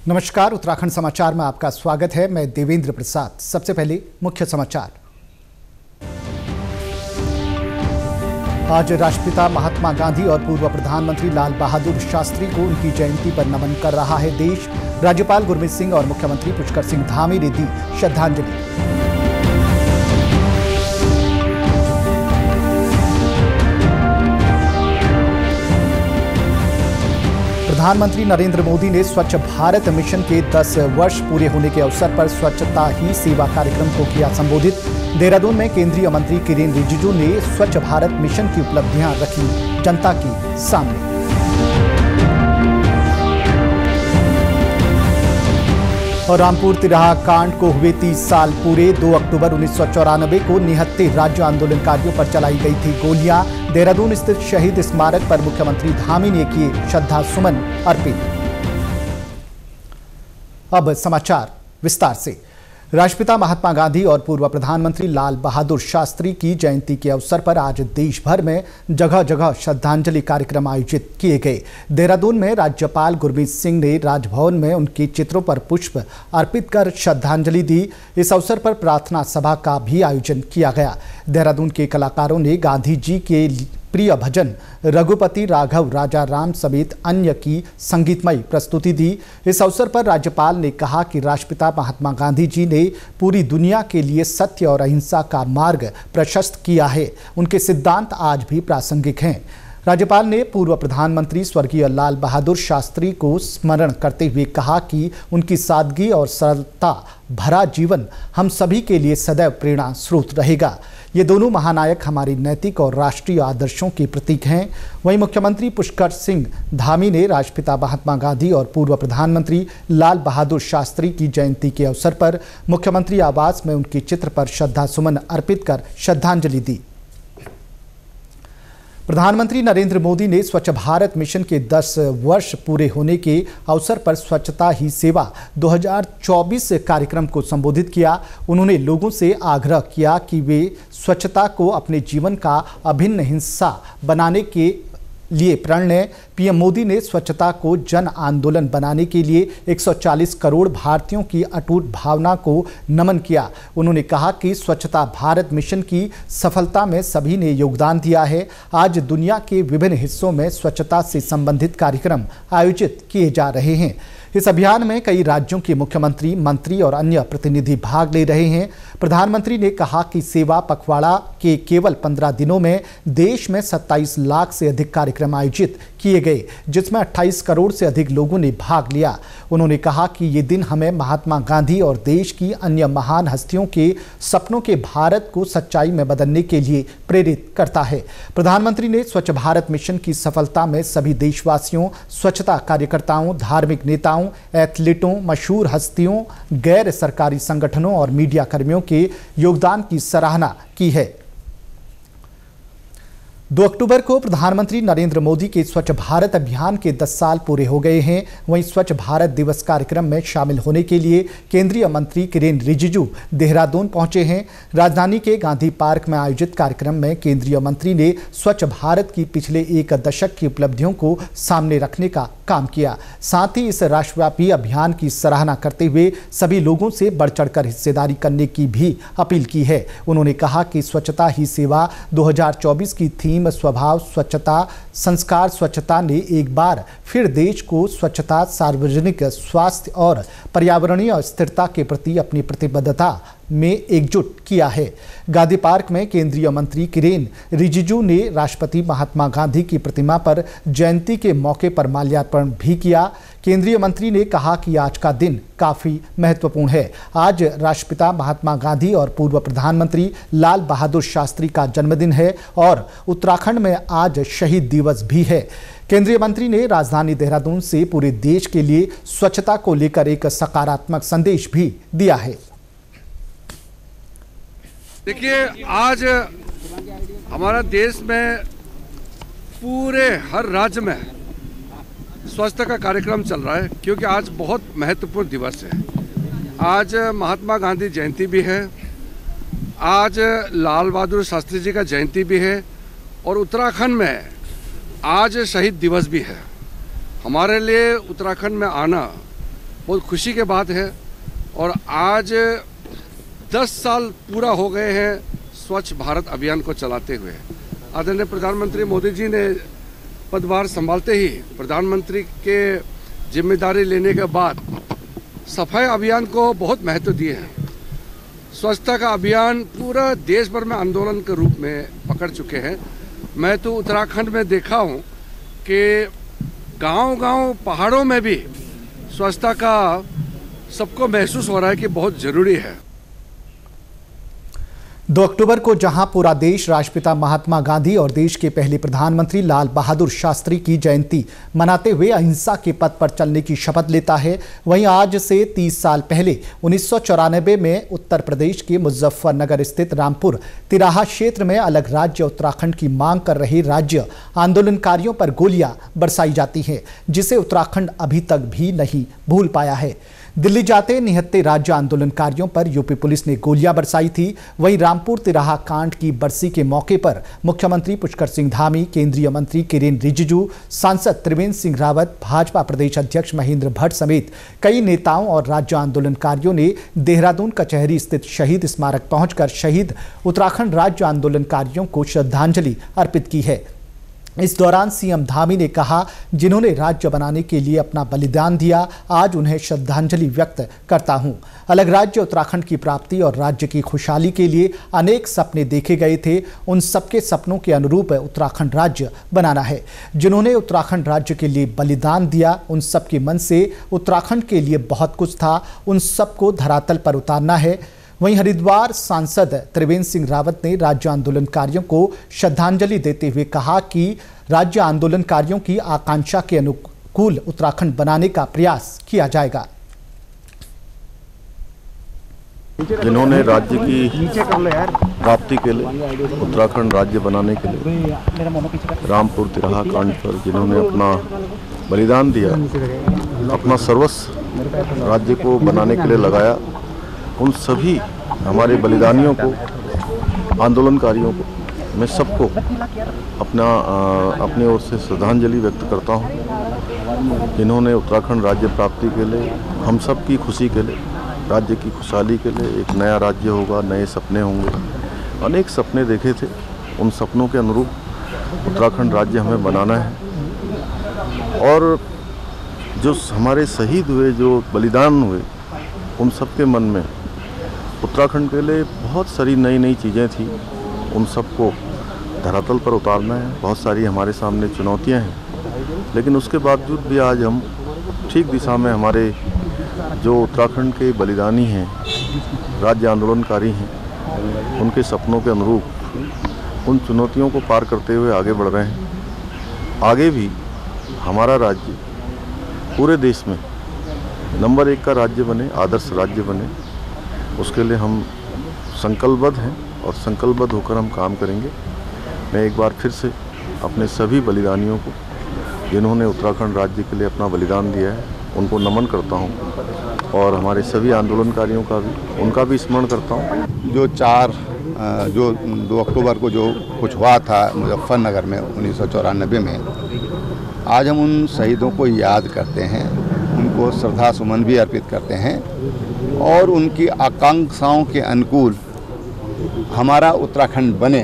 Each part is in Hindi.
नमस्कार, उत्तराखंड समाचार में आपका स्वागत है। मैं देवेंद्र प्रसाद। सबसे पहले मुख्य समाचार। आज राष्ट्रपिता महात्मा गांधी और पूर्व प्रधानमंत्री लाल बहादुर शास्त्री को उनकी जयंती पर नमन कर रहा है देश। राज्यपाल गुरमीत सिंह और मुख्यमंत्री पुष्कर सिंह धामी ने दी श्रद्धांजलि। प्रधानमंत्री नरेंद्र मोदी ने स्वच्छ भारत मिशन के 10 वर्ष पूरे होने के अवसर पर स्वच्छता ही सेवा कार्यक्रम को किया संबोधित। देहरादून में केंद्रीय मंत्री किरेन रिजिजू ने स्वच्छ भारत मिशन की उपलब्धियां रखी जनता के सामने। और रामपुर तिराहा कांड को हुए 30 साल पूरे। 2 अक्टूबर 1994 को निहत्थे राज्य आंदोलनकारियों पर चलाई गई थी गोलियां। देहरादून स्थित शहीद स्मारक पर मुख्यमंत्री धामी ने किए श्रद्धा सुमन अर्पित। अब समाचार विस्तार से। राष्ट्रपिता महात्मा गांधी और पूर्व प्रधानमंत्री लाल बहादुर शास्त्री की जयंती के अवसर पर आज देश भर में जगह जगह श्रद्धांजलि कार्यक्रम आयोजित किए गए। देहरादून में राज्यपाल गुरमीत सिंह ने राजभवन में उनके चित्रों पर पुष्प अर्पित कर श्रद्धांजलि दी। इस अवसर पर प्रार्थना सभा का भी आयोजन किया गया। देहरादून के कलाकारों ने गांधी जी के प्रिय भजन रघुपति राघव राजा राम समेत अन्य की संगीतमय प्रस्तुति दी। इस अवसर पर राज्यपाल ने कहा कि राष्ट्रपिता महात्मा गांधी जी ने पूरी दुनिया के लिए सत्य और अहिंसा का मार्ग प्रशस्त किया है। उनके सिद्धांत आज भी प्रासंगिक हैं। राज्यपाल ने पूर्व प्रधानमंत्री स्वर्गीय लाल बहादुर शास्त्री को स्मरण करते हुए कहा कि उनकी सादगी और सरलता भरा जीवन हम सभी के लिए सदैव प्रेरणा स्रोत रहेगा। ये दोनों महानायक हमारी नैतिक और राष्ट्रीय आदर्शों के प्रतीक हैं। वहीं मुख्यमंत्री पुष्कर सिंह धामी ने राष्ट्रपिता महात्मा गांधी और पूर्व प्रधानमंत्री लाल बहादुर शास्त्री की जयंती के अवसर पर मुख्यमंत्री आवास में उनके चित्र पर श्रद्धा सुमन अर्पित कर श्रद्धांजलि दी। प्रधानमंत्री नरेंद्र मोदी ने स्वच्छ भारत मिशन के 10 वर्ष पूरे होने के अवसर पर स्वच्छता ही सेवा 2024 कार्यक्रम को संबोधित किया। उन्होंने लोगों से आग्रह किया कि वे स्वच्छता को अपने जीवन का अभिन्न हिस्सा बनाने के लिए प्रण लें। पीएम मोदी ने स्वच्छता को जन आंदोलन बनाने के लिए 140 करोड़ भारतीयों की अटूट भावना को नमन किया। उन्होंने कहा कि स्वच्छता भारत मिशन की सफलता में सभी ने योगदान दिया है। आज दुनिया के विभिन्न हिस्सों में स्वच्छता से संबंधित कार्यक्रम आयोजित किए जा रहे हैं। इस अभियान में कई राज्यों के मुख्यमंत्री, मंत्री और अन्य प्रतिनिधि भाग ले रहे हैं। प्रधानमंत्री ने कहा कि सेवा पखवाड़ा के केवल 15 दिनों में देश में 27 लाख से अधिक कार्यक्रम आयोजित किए गए, जिसमें 28 करोड़ से अधिक लोगों ने भाग लिया। उन्होंने कहा कि ये दिन हमें महात्मा गांधी और देश की अन्य महान हस्तियों के सपनों के भारत को सच्चाई में बदलने के लिए प्रेरित करता है। प्रधानमंत्री ने स्वच्छ भारत मिशन की सफलता में सभी देशवासियों, स्वच्छता कार्यकर्ताओं, धार्मिक नेताओं, एथलीटों, मशहूर हस्तियों, गैर सरकारी संगठनों और मीडिया कर्मियों के योगदान की सराहना की है। 2 अक्टूबर को प्रधानमंत्री नरेंद्र मोदी के स्वच्छ भारत अभियान के 10 साल पूरे हो गए हैं। वहीं स्वच्छ भारत दिवस कार्यक्रम में शामिल होने के लिए केंद्रीय मंत्री किरेन रिजिजू देहरादून पहुंचे हैं। राजधानी के गांधी पार्क में आयोजित कार्यक्रम में केंद्रीय मंत्री ने स्वच्छ भारत की पिछले 1 दशक की उपलब्धियों को सामने रखने का काम किया। साथ ही इस राष्ट्रव्यापी अभियान की सराहना करते हुए सभी लोगों से बढ़ चढ़कर हिस्सेदारी करने की भी अपील की है। उन्होंने कहा कि स्वच्छता ही सेवा 2024 की थीम स्वभाव स्वच्छता संस्कार स्वच्छता ने एक बार फिर देश को स्वच्छता, सार्वजनिक स्वास्थ्य और पर्यावरणीय स्थिरता के प्रति अपनी प्रतिबद्धता में एकजुट किया है। गांधी पार्क में केंद्रीय मंत्री किरेन रिजिजू ने राष्ट्रपति महात्मा गांधी की प्रतिमा पर जयंती के मौके पर माल्यार्पण भी किया। केंद्रीय मंत्री ने कहा कि आज का दिन काफी महत्वपूर्ण है। आज राष्ट्रपिता महात्मा गांधी और पूर्व प्रधानमंत्री लाल बहादुर शास्त्री का जन्मदिन है और उत्तराखंड में आज शहीद दिवस भी है। केंद्रीय मंत्री ने राजधानी देहरादून से पूरे देश के लिए स्वच्छता को लेकर एक सकारात्मक संदेश भी दिया है। देखिए, आज हमारा देश में पूरे हर राज्य में स्वच्छता का कार्यक्रम चल रहा है, क्योंकि आज बहुत महत्वपूर्ण दिवस है। आज महात्मा गांधी जयंती भी है, आज लाल बहादुर शास्त्री जी का जयंती भी है और उत्तराखंड में आज शहीद दिवस भी है। हमारे लिए उत्तराखंड में आना बहुत खुशी की बात है। और आज 10 साल पूरा हो गए हैं स्वच्छ भारत अभियान को चलाते हुए। आदरणीय प्रधानमंत्री मोदी जी ने पदभार संभालते ही प्रधानमंत्री के जिम्मेदारी लेने के बाद सफाई अभियान को बहुत महत्व दिए हैं। स्वच्छता का अभियान पूरा देश भर में आंदोलन के रूप में पकड़ चुके हैं। मैं तो उत्तराखंड में देखा हूँ कि गांव-गांव पहाड़ों में भी स्वच्छता का सबको महसूस हो रहा है कि बहुत ज़रूरी है। 2 अक्टूबर को जहां पूरा देश राष्ट्रपिता महात्मा गांधी और देश के पहले प्रधानमंत्री लाल बहादुर शास्त्री की जयंती मनाते हुए अहिंसा के पथ पर चलने की शपथ लेता है, वहीं आज से 30 साल पहले 1994 में उत्तर प्रदेश के मुजफ्फरनगर स्थित रामपुर तिराहा क्षेत्र में अलग राज्य उत्तराखंड की मांग कर रहे राज्य आंदोलनकारियों पर गोलियां बरसाई जाती हैं, जिसे उत्तराखंड अभी तक भी नहीं भूल पाया है। दिल्ली जाते निहत्ते राज्य आंदोलनकारियों पर यूपी पुलिस ने गोलियां बरसाई थी। वहीं रामपुर तिराहा कांड की बरसी के मौके पर मुख्यमंत्री पुष्कर सिंह धामी, केंद्रीय मंत्री किरेन रिजिजू, सांसद त्रिवेंद्र सिंह रावत, भाजपा प्रदेश अध्यक्ष महेंद्र भट्ट समेत कई नेताओं और राज्य आंदोलनकारियों ने देहरादून कचहरी स्थित शहीद स्मारक पहुंचकर शहीद उत्तराखंड राज्य आंदोलनकारियों को श्रद्धांजलि अर्पित की है। इस दौरान सीएम धामी ने कहा, जिन्होंने राज्य बनाने के लिए अपना बलिदान दिया, आज उन्हें श्रद्धांजलि व्यक्त करता हूं। अलग राज्य उत्तराखंड की प्राप्ति और राज्य की खुशहाली के लिए अनेक सपने देखे गए थे, उन सबके सपनों के अनुरूप उत्तराखंड राज्य बनाना है। जिन्होंने उत्तराखंड राज्य के लिए बलिदान दिया, उन सबके मन से उत्तराखंड के लिए बहुत कुछ था, उन सबको धरातल पर उतारना है। वहीं हरिद्वार सांसद त्रिवेंद्र सिंह रावत ने राज्य आंदोलनकारियों को श्रद्धांजलि देते हुए कहा कि राज्य आंदोलनकारियों की आकांक्षा के अनुकूल उत्तराखंड बनाने का प्रयास किया जाएगा। जिन्होंने राज्य की प्राप्ति के लिए, उत्तराखंड राज्य बनाने के लिए रामपुर तिराहा कांड पर जिन्होंने अपना बलिदान दिया, अपना सर्वस्व राज्य को बनाने के लिए लगाया, उन सभी हमारे बलिदानियों को, आंदोलनकारियों को मैं सबको अपनी ओर से श्रद्धांजलि व्यक्त करता हूं, जिन्होंने उत्तराखंड राज्य प्राप्ति के लिए, हम सब की खुशी के लिए, राज्य की खुशहाली के लिए, एक नया राज्य होगा, नए सपने होंगे, अनेक सपने देखे थे। उन सपनों के अनुरूप उत्तराखंड राज्य हमें बनाना है। और जो हमारे शहीद हुए, जो बलिदान हुए, उन सब के मन में उत्तराखंड के लिए बहुत सारी नई नई चीज़ें थी, उन सबको धरातल पर उतारना है। बहुत सारी हमारे सामने चुनौतियां हैं, लेकिन उसके बावजूद भी आज हम ठीक दिशा में, हमारे जो उत्तराखंड के बलिदानी हैं, राज्य आंदोलनकारी हैं, उनके सपनों के अनुरूप उन चुनौतियों को पार करते हुए आगे बढ़ रहे हैं। आगे भी हमारा राज्य पूरे देश में नंबर 1 का राज्य बने, आदर्श राज्य बने, उसके लिए हम संकल्पबद्ध हैं और संकल्पबद्ध होकर हम काम करेंगे। मैं एक बार फिर से अपने सभी बलिदानियों को, जिन्होंने उत्तराखंड राज्य के लिए अपना बलिदान दिया है, उनको नमन करता हूं और हमारे सभी आंदोलनकारियों का भी, उनका भी स्मरण करता हूं। जो 2 अक्टूबर को जो कुछ हुआ था मुजफ्फरनगर में 1994 में, आज हम उन शहीदों को याद करते हैं, उनको श्रद्धा सुमन भी अर्पित करते हैं और उनकी आकांक्षाओं के अनुकूल हमारा उत्तराखंड बने,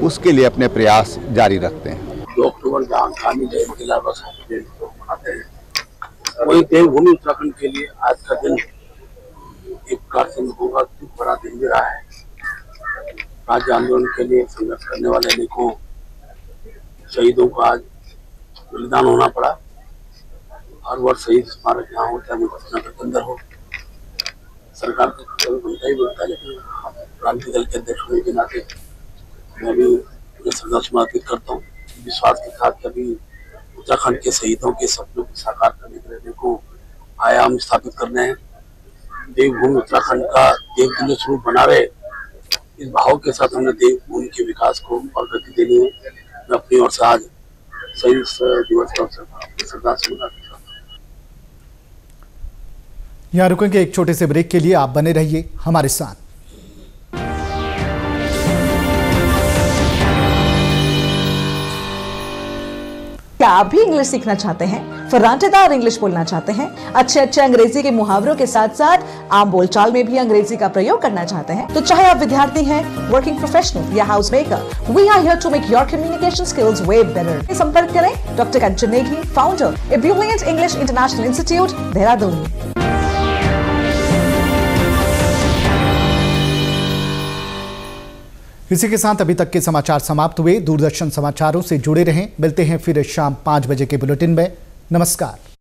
उसके लिए अपने प्रयास जारी रखते हैं। 2 अक्टूबर जहाँ गांधी जयंती लाल जयंती को मनाते हैं, वही देवभूमि उत्तराखंड के लिए आज का दिन एक प्रकार से बहुत बड़ा दिन भी रहा है। राज्य आंदोलन के लिए संघर्ष करने वाले अनेकों शहीदों को आज बलिदान होना पड़ा। हर वर्ष शहीद स्मारक यहाँ होता है, मुजफ्फरनगर के अंदर हो। सरकार का बनता ही बनता है, लेकिन क्रांति दल के अध्यक्ष होने के नाते मैं भी उन्हें श्रद्धा समर्पित करता हूँ, विश्वास के साथ कि अभी उत्तराखंड के शहीदों के सपनों को साकार करने के लिए को आयाम स्थापित करने हैं। देवभूमि उत्तराखंड का देवतुल्य स्वरूप बना रहे, इस भाव के साथ हमने देवभूमि के विकास को और गति देनी है। मैं अपनी ओर से आज शहीद दिवस का अवसर श्रद्धा सुमन अर्पित करता हूं। यहाँ रुकेंगे एक छोटे से ब्रेक के लिए, आप बने रहिए हमारे साथ। क्या आप भी इंग्लिश सीखना चाहते हैं? फर्राटेदार इंग्लिश बोलना चाहते हैं, अच्छे अंग्रेजी के मुहावरों के साथ साथ आम बोलचाल में भी अंग्रेजी का प्रयोग करना चाहते हैं, तो चाहे आप विद्यार्थी हैं, वर्किंग प्रोफेशनल या house maker, we are here to make your communication skills way better. संपर्क करें doctor Kanchan Negi, founder ebullient English international institute, Dehradun. इसी के साथ अभी तक के समाचार समाप्त हुए। दूरदर्शन समाचारों से जुड़े रहें। मिलते हैं फिर शाम 5 बजे के बुलेटिन में। नमस्कार।